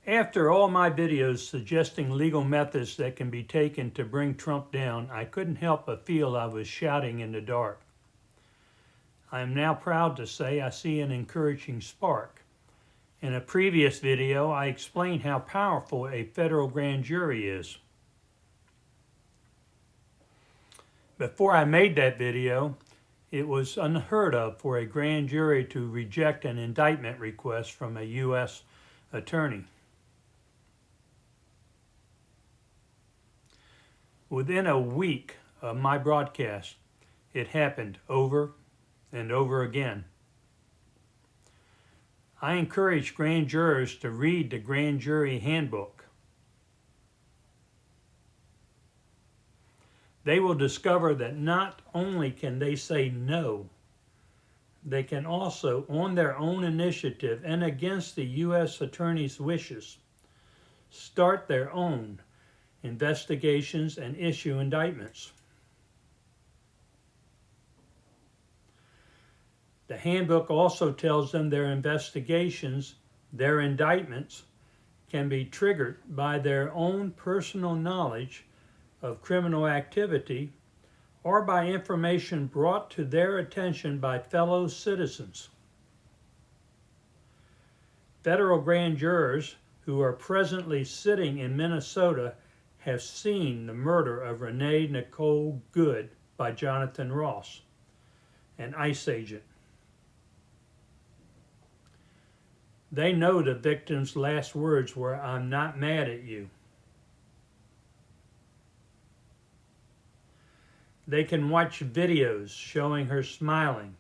After all my videos suggesting legal methods that can be taken to bring Trump down, I couldn't help but feel I was shouting in the dark. I am now proud to say I see an encouraging spark. In a previous video, I explained how powerful a federal grand jury is. Before I made that video, it was unheard of for a grand jury to reject an indictment request from a U.S. attorney. Within a week of my broadcast, it happened over and over again. I encourage grand jurors to read the Grand Jury Handbook. They will discover that not only can they say no, they can also, on their own initiative and against the U.S. Attorney's wishes, start their own investigations and issue indictments. The handbook also tells them their investigations, their indictments, can be triggered by their own personal knowledge of criminal activity or by information brought to their attention by fellow citizens. Federal grand jurors who are presently sitting in Minnesota have seen the murder of Renee Nicole Good by Jonathan Ross, an ICE agent. They know the victim's last words were, "I'm not mad at you." They can watch videos showing her smiling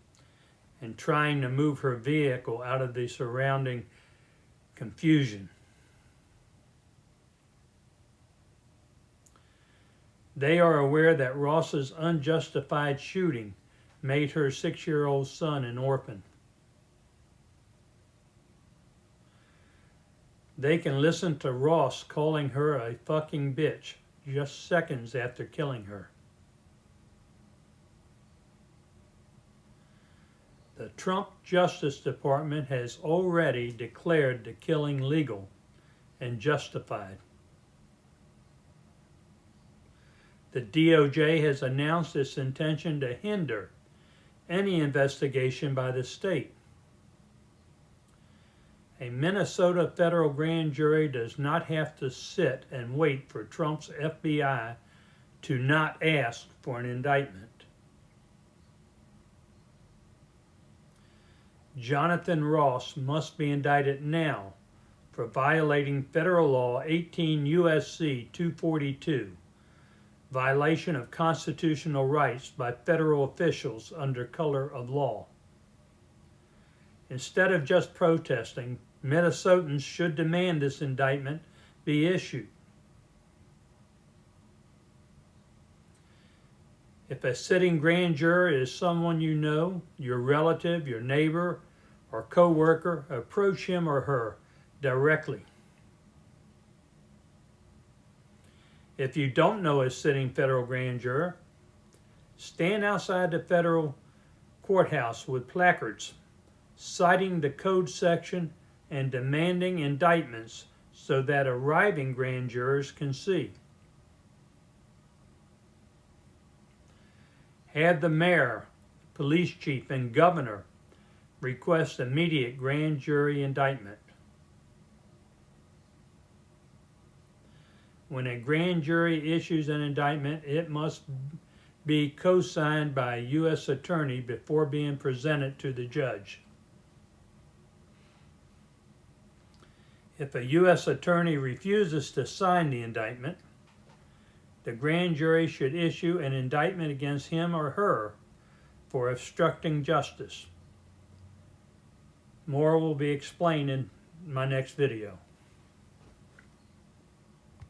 and trying to move her vehicle out of the surrounding confusion. They are aware that Ross's unjustified shooting made her 6-year-old son an orphan. They can listen to Ross calling her a fucking bitch just seconds after killing her. The Trump Justice Department has already declared the killing legal and justified. The DOJ has announced its intention to hinder any investigation by the state. A Minnesota federal grand jury does not have to sit and wait for Trump's FBI to not ask for an indictment. Jonathan Ross must be indicted now for violating federal law 18 U.S.C. 242, violation of constitutional rights by federal officials under color of law. Instead of just protesting, Minnesotans should demand this indictment be issued. If a sitting grand juror is someone you know, your relative, your neighbor, or co-worker, approach him or her directly. If you don't know a sitting federal grand juror, stand outside the federal courthouse with placards citing the code section and demanding indictments so that arriving grand jurors can see. Have the mayor, police chief, and governor request immediate grand jury indictment. When a grand jury issues an indictment, it must be co-signed by a U.S. attorney before being presented to the judge. If a U.S. attorney refuses to sign the indictment, the grand jury should issue an indictment against him or her for obstructing justice. More will be explained in my next video.